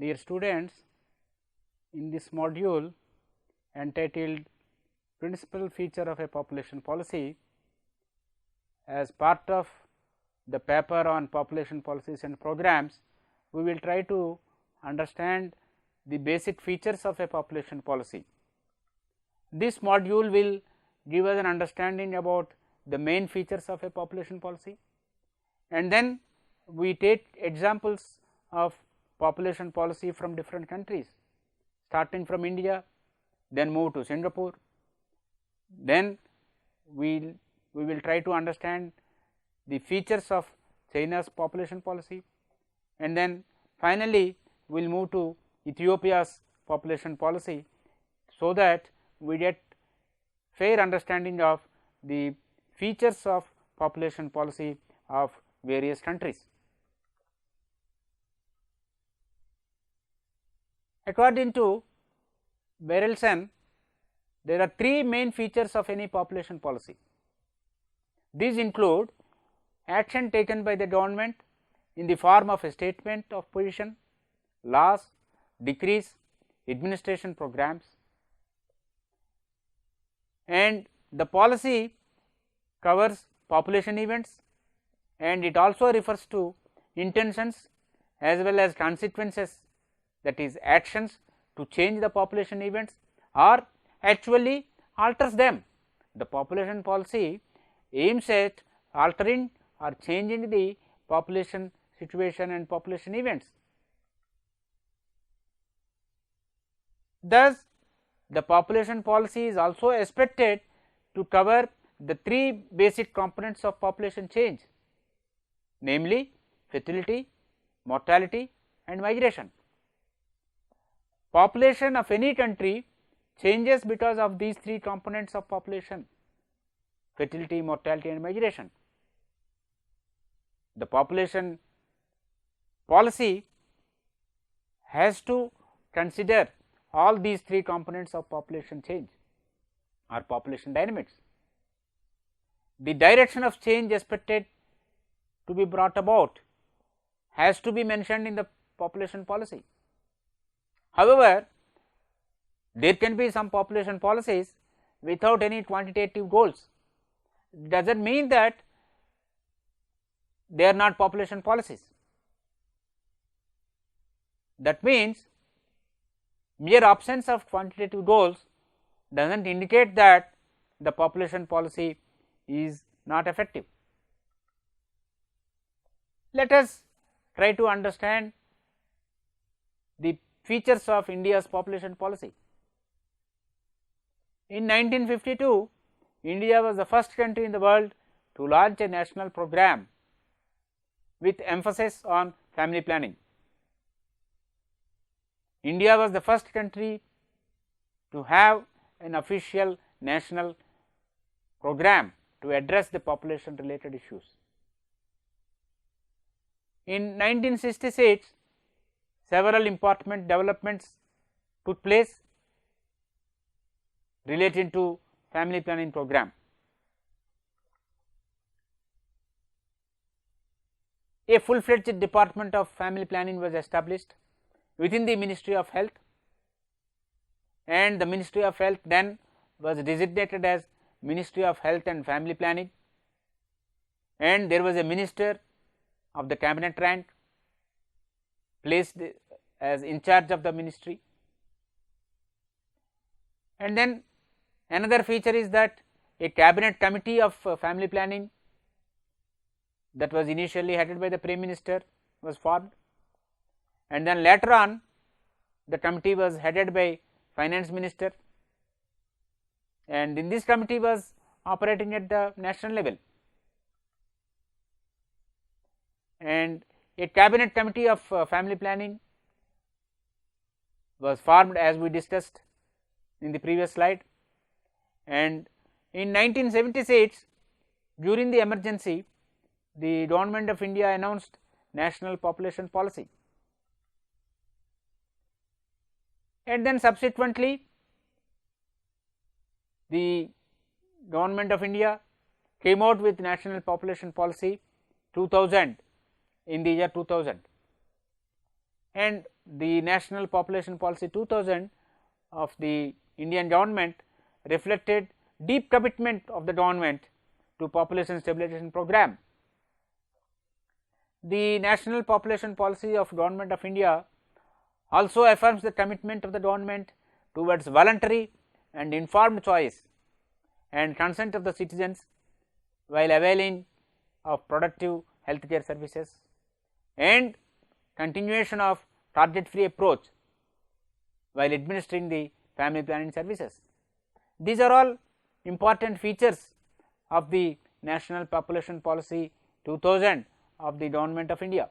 Dear students, in this module entitled Principal Feature of a Population Policy, as part of the paper on population policies and programs, we will try to understand the basic features of a population policy. This module will give us an understanding about the main features of a population policy, and then we take examples of population policy from different countries, starting from India, then move to Singapore, then we will try to understand the features of China's population policy, and then finally we will move to Ethiopia's population policy, so that we get fair understanding of the features of population policy of various countries. According to Berelson, there are three main features of any population policy. These include action taken by the government in the form of a statement of position, laws, decrees, administration programs, and the policy covers population events, and it also refers to intentions as well as consequences, that is actions to change the population events or actually alters them. The population policy aims at altering or changing the population situation and population events. Thus, the population policy is also expected to cover the three basic components of population change, namely fertility, mortality and migration. Population of any country changes because of these three components of population: fertility, mortality and migration. The population policy has to consider all these three components of population change or population dynamics. The direction of change expected to be brought about has to be mentioned in the population policy. However, there can be some population policies without any quantitative goals. Does not mean that they are not population policies. That means mere absence of quantitative goals does not indicate that the population policy is not effective. Let us try to understand the features of India's population policy. In 1952, India was the first country in the world to launch a national program with emphasis on family planning. India was the first country to have an official national program to address the population related issues. In 1966, several important developments took place relating to family planning program. A full-fledged department of family planning was established within the Ministry of Health, and the Ministry of Health then was designated as Ministry of Health and Family Planning, and there was a minister of the cabinet rank placed as in charge of the ministry. And then another feature is that a cabinet committee of family planning that was initially headed by the Prime Minister was formed, and then later on the committee was headed by Finance Minister, and in this committee was operating at the national level, and a cabinet committee of family planning was formed as we discussed in the previous slide. And in 1976, during the emergency, the government of India announced national population policy, and then subsequently the government of India came out with national population policy 2000 in the year 2000, and the National Population Policy 2000 of the Indian government reflected deep commitment of the government to population stabilization program. The National Population Policy of Government of India also affirms the commitment of the government towards voluntary and informed choice and consent of the citizens while availing of productive healthcare services and continuation of target free approach while administering the family planning services. These are all important features of the National Population Policy 2000 of the Government of India.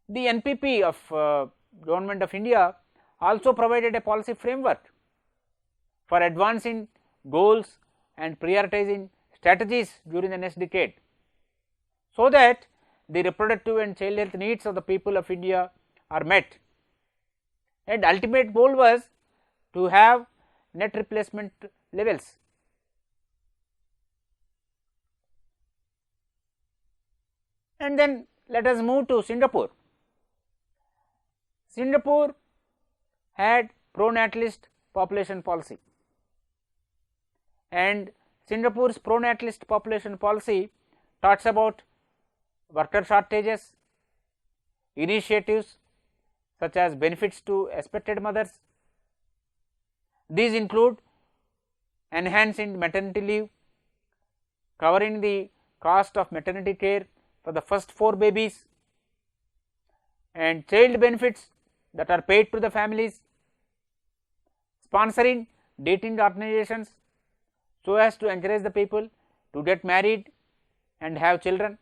The NPP of Government of India also provided a policy framework for advancing goals and prioritizing strategies during the next decade, so that the reproductive and child health needs of the people of India are met, and ultimate goal was to have net replacement levels. And then let us move to Singapore. Singapore had pro-natalist population policy, and Singapore's pro-natalist population policy talks about worker shortages, initiatives such as benefits to expected mothers. These include enhancing maternity leave, covering the cost of maternity care for the first 4 babies, and child benefits that are paid to the families, sponsoring dating organizations so as to encourage the people to get married and have children.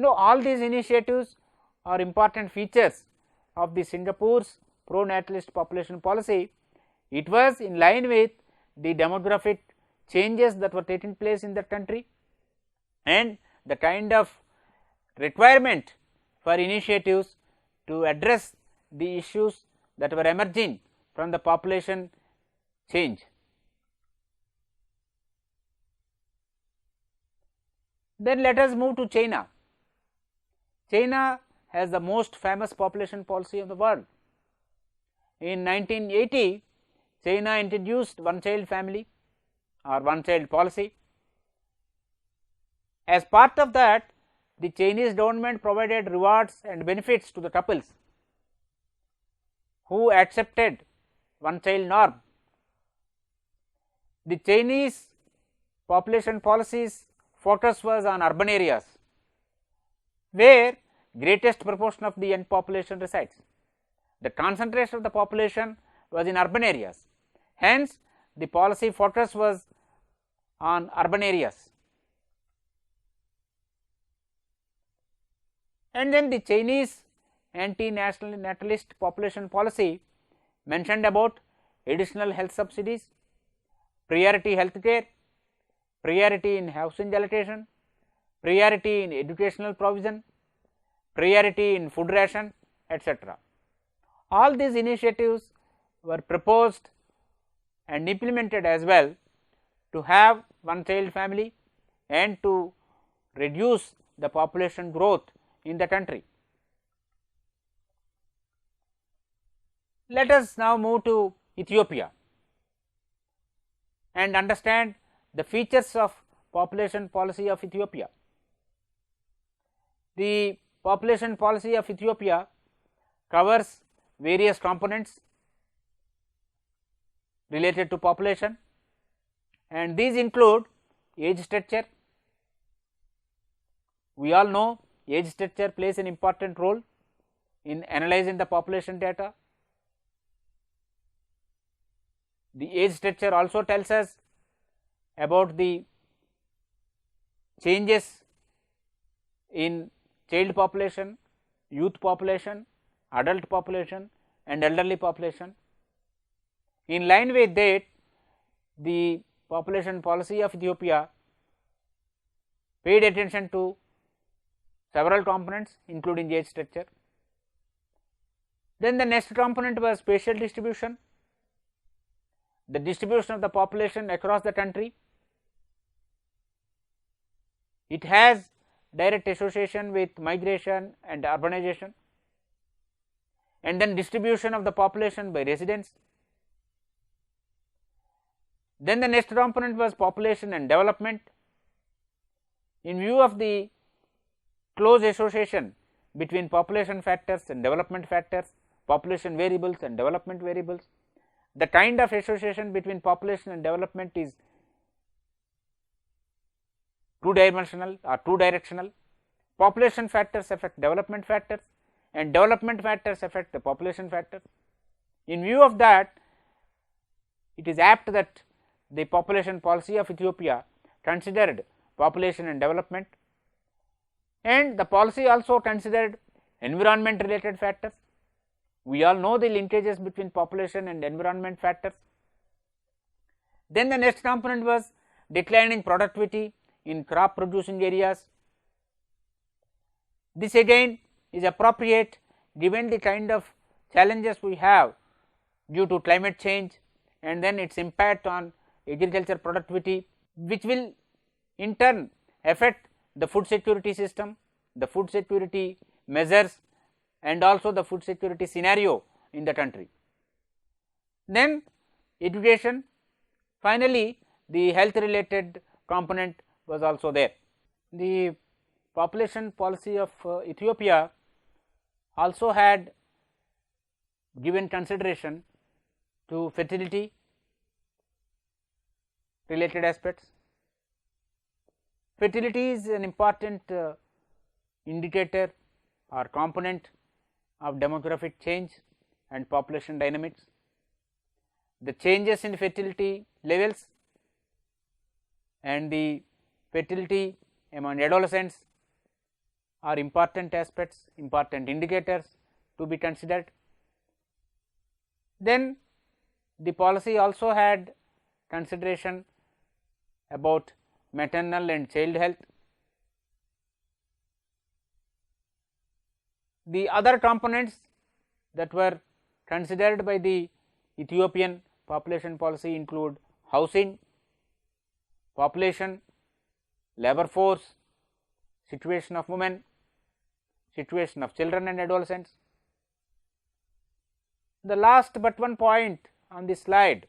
All these initiatives are important features of the Singapore's pro-natalist population policy. It was in line with the demographic changes that were taking place in the country and the kind of requirement for initiatives to address the issues that were emerging from the population change. Then let us move to China. China has the most famous population policy of the world. In 1980, China introduced one child family or one child policy. As part of that, the Chinese government provided rewards and benefits to the couples who accepted one child norm. The Chinese population policy's focus was on urban areas where greatest proportion of the young population resides. The concentration of the population was in urban areas, hence the policy focus was on urban areas. And then the Chinese anti-national natalist population policy mentioned about additional health subsidies, priority health care, priority in housing allocation, priority in educational provision, priority in food ration, etc. All these initiatives were proposed and implemented as well to have one child family and to reduce the population growth in the country. Let us now move to Ethiopia and understand the features of population policy of Ethiopia. The population policy of Ethiopia covers various components related to population, and these include age structure. We all know age structure plays an important role in analyzing the population data. The age structure also tells us about the changes in child population, youth population, adult population and elderly population. In line with that, the population policy of Ethiopia paid attention to several components including age structure. Then the next component was spatial distribution, the distribution of the population across the country. It has direct association with migration and urbanization. and then distribution of the population by residents. Then the next component was population and development. In view of the close association between population factors and development factors, population variables and development variables, the kind of association between population and development is two dimensional or two directional. Population factors affect development factors and development factors affect the population factors. In view of that, it is apt that the population policy of Ethiopia considered population and development, and the policy also considered environment related factors. We all know the linkages between population and environment factors. Then the next component was declining productivity in crop producing areas. This again is appropriate given the kind of challenges we have due to climate change and then its impact on agriculture productivity, which will in turn affect the food security system, the food security measures and also the food security scenario in the country. Then education, finally the health related component was also there. The population policy of Ethiopia also had given consideration to fertility related aspects. Fertility is an important indicator or component of demographic change and population dynamics. The changes in fertility levels and the fertility among adolescents are important aspects, important indicators to be considered. Then the policy also had consideration about maternal and child health. The other components that were considered by the Ethiopian population policy include housing, population, labor force, situation of women, situation of children and adolescents. The last but one point on this slide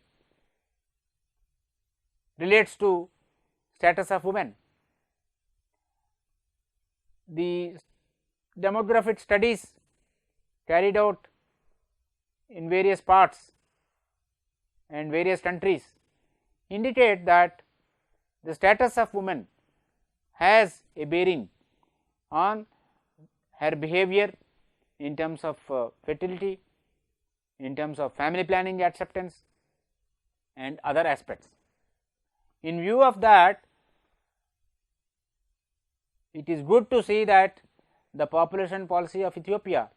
relates to status of women. The demographic studies carried out in various parts and various countries indicate that the status of women has a bearing on her behavior in terms of fertility, in terms of family planning acceptance and other aspects. In view of that, it is good to see that the population policy of Ethiopia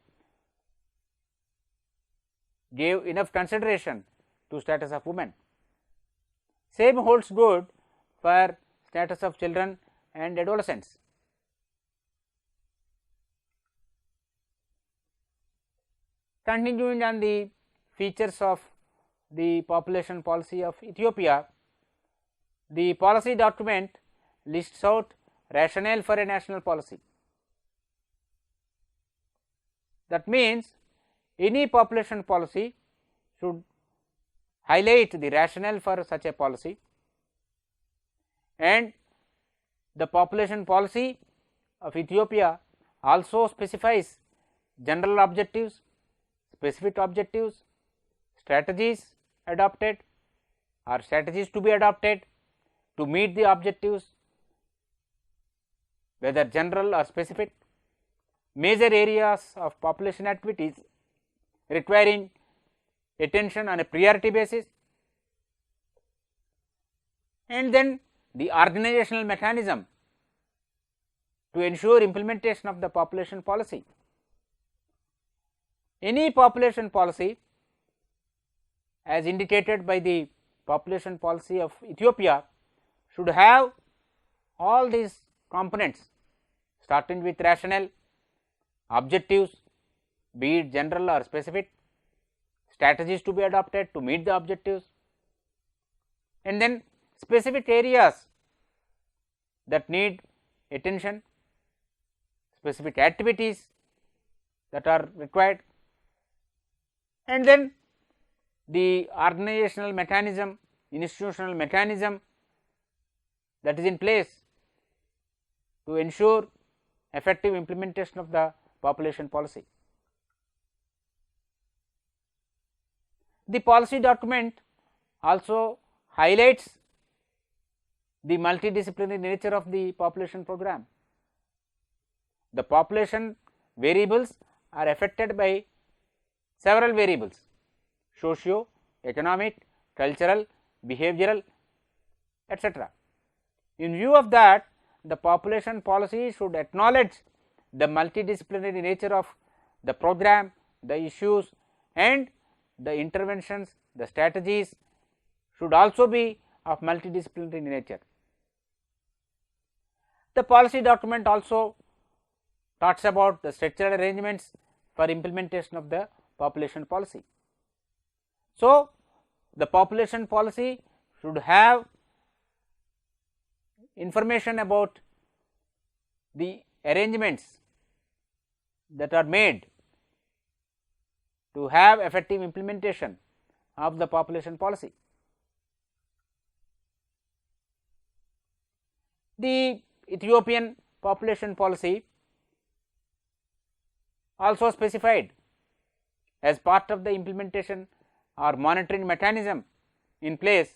gave enough consideration to status of women. Same holds good for status of children and adolescents. Continuing on the features of the population policy of Ethiopia, the policy document lists out rationale for a national policy. That means any population policy should highlight the rationale for such a policy, and the population policy of Ethiopia also specifies general objectives, specific objectives, strategies adopted or strategies to be adopted to meet the objectives, whether general or specific, major areas of population activities requiring attention on a priority basis, and then the organizational mechanism to ensure implementation of the population policy. Any population policy, as indicated by the population policy of Ethiopia, should have all these components, starting with rationale, objectives, be it general or specific, strategies to be adopted to meet the objectives, and then specific areas that need attention, specific activities that are required, and then the organizational mechanism, institutional mechanism that is in place to ensure effective implementation of the population policy. The policy document also highlights the multidisciplinary nature of the population program. The population variables are affected by several variables: socio, economic, cultural, behavioral, etc. In view of that, the population policy should acknowledge the multidisciplinary nature of the program, the issues, and the interventions, the strategies should also be of multidisciplinary nature. The policy document also talks about the structural arrangements for implementation of the population policy. So, the population policy should have information about the arrangements that are made to have effective implementation of the population policy. The Ethiopian population policy also specified as part of the implementation or monitoring mechanism in place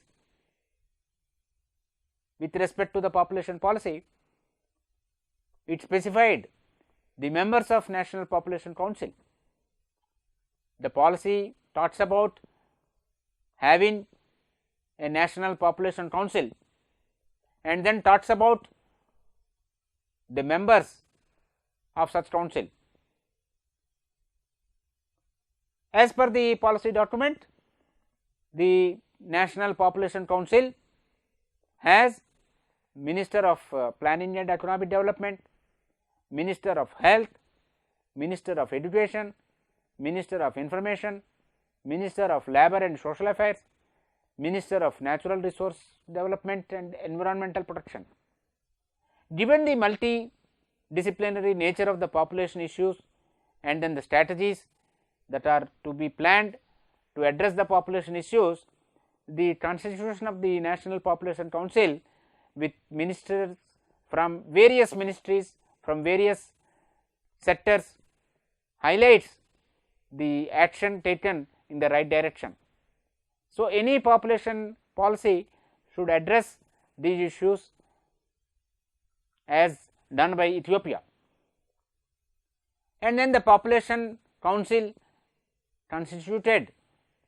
with respect to the population policy. It specified the members of National Population Council. The policy talks about having a National Population Council and then talks about the members of such council. As per the policy document, the National Population Council has Minister of Planning and Economic Development, Minister of Health, Minister of Education, Minister of Information, Minister of Labour and Social Affairs, Minister of Natural Resource Development and Environmental Protection. Given the multidisciplinary nature of the population issues and then the strategies that are to be planned to address the population issues, the constitution of the National Population Council with ministers from various ministries, from various sectors, highlights the action taken in the right direction. So, any population policy should address these issues as done by Ethiopia. And then the population council constituted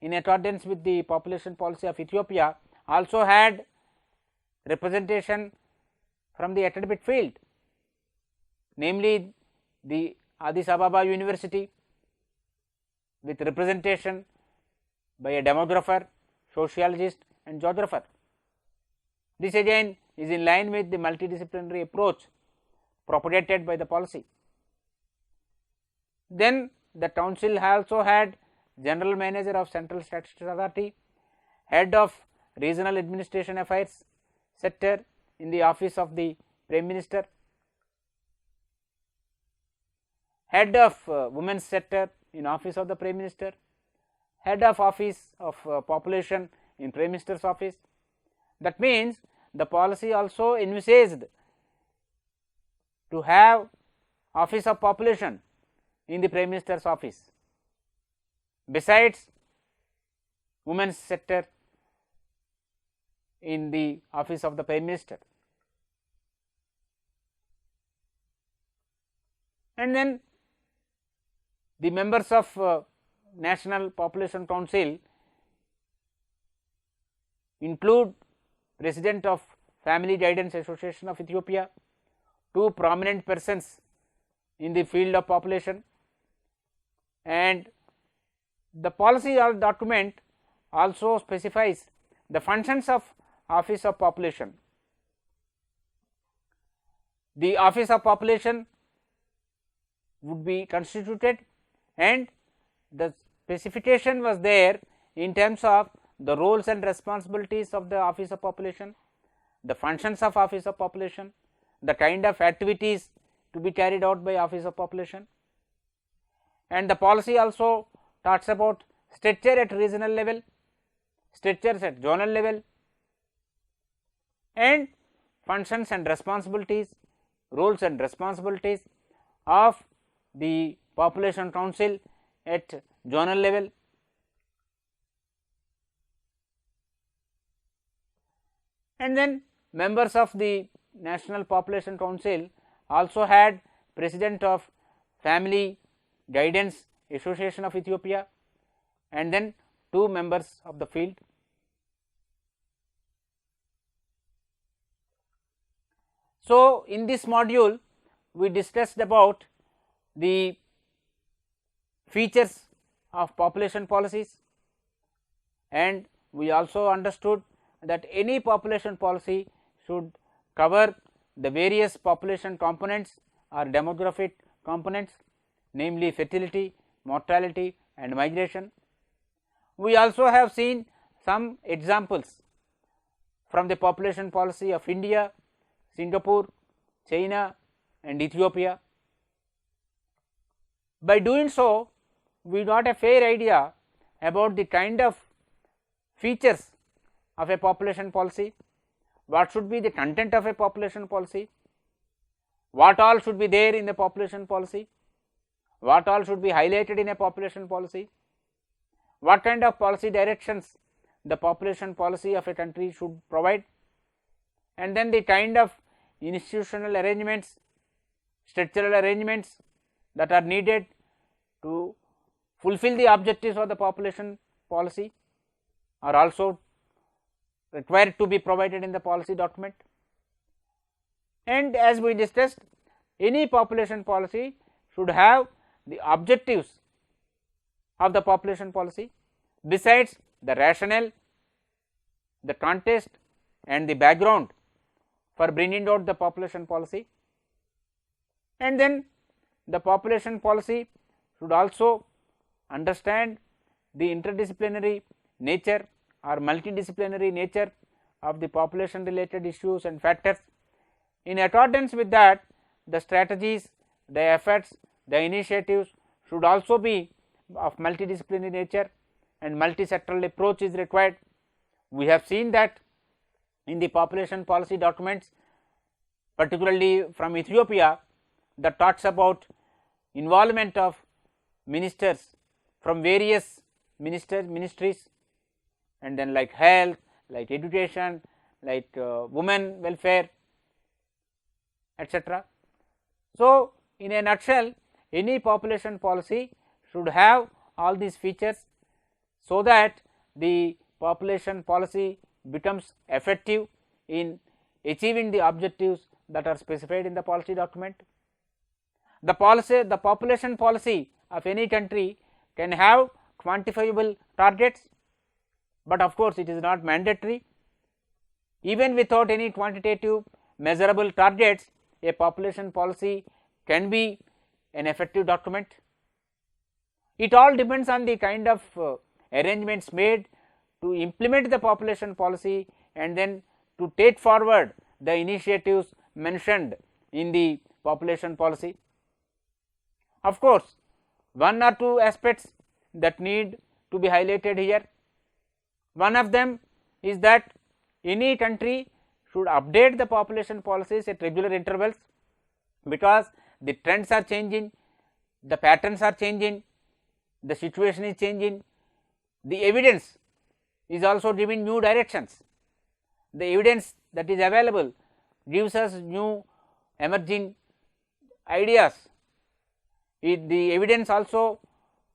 in accordance with the population policy of Ethiopia also had representation from the academic field, namely the Addis Ababa University with representation by a demographer, sociologist and geographer. This again is in line with the multidisciplinary approach propagated by the policy. Then the council also had general manager of Central Statistics Authority, head of regional administration affairs sector in the office of the Prime Minister, head of women's sector in office of the Prime Minister, head of office of population in Prime Minister's office. That means the policy also envisaged to have office of population in the Prime Minister's office, besides women's sector in the office of the Prime Minister. And then the members of National Population Council include President of Family Guidance Association of Ethiopia, two prominent persons in the field of population, and the policy document also specifies the functions of Office of Population. The Office of Population would be constituted and the specification was there in terms of the roles and responsibilities of the Office of Population, the functions of Office of Population, the kind of activities to be carried out by Office of Population, and the policy also talks about structure at regional level, structures at zonal level, and functions and responsibilities, roles and responsibilities of the population council at zonal level. And then members of the National Population Council also had president of Family Guidance Association of Ethiopia, and then 2 members of the field. So, in this module we discussed about the features of population policies, and we also understood that any population policy should cover the various population components or demographic components, namely fertility, mortality and migration. We also have seen some examples from the population policy of India, Singapore, China and Ethiopia. By doing so, we got a fair idea about the kind of features of a population policy, what should be the content of a population policy, what all should be there in the population policy, what all should be highlighted in a population policy, what kind of policy directions the population policy of a country should provide, and then the kind of institutional arrangements, structural arrangements that are needed to fulfill the objectives of the population policy are also required to be provided in the policy document. And as we discussed, any population policy should have the objectives of the population policy besides the rationale, the context and the background for bringing out the population policy. And then the population policy should also understand the interdisciplinary nature or multidisciplinary nature of the population related issues and factors. In accordance with that, the strategies, the efforts, the initiatives should also be of multidisciplinary nature, and multi-sectoral approach is required. We have seen that in the population policy documents, particularly from Ethiopia, that talks about involvement of ministers from various ministries, and then like health, like education, like women welfare, etc. So, in a nutshell, any population policy should have all these features, so that the population policy becomes effective in achieving the objectives that are specified in the policy document. The population policy of any country can have quantifiable targets, but of course, it is not mandatory. Even without any quantitative measurable targets, a population policy can be an effective document. It all depends on the kind of arrangements made to implement the population policy, and then to take forward the initiatives mentioned in the population policy. Of course, 1 or 2 aspects that need to be highlighted here. One of them is that any country should update the population policies at regular intervals, because the trends are changing, the patterns are changing, the situation is changing, the evidence is also giving new directions. The evidence that is available gives us new emerging ideas. The evidence also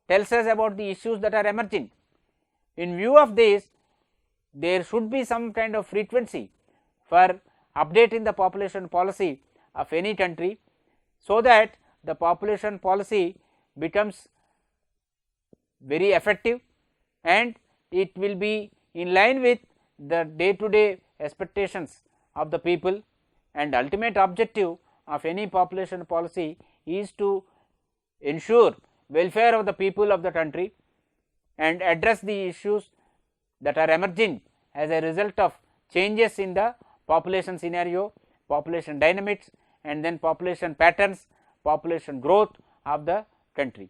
tells us about the issues that are emerging. In view of this, there should be some kind of frequency for updating the population policy of any country, so that the population policy becomes very effective and it will be in line with the day to day expectations of the people, and ultimate objective of any population policy is to ensure welfare of the people of the country and address the issues that are emerging as a result of changes in the population scenario, population dynamics, and then population patterns, population growth of the country.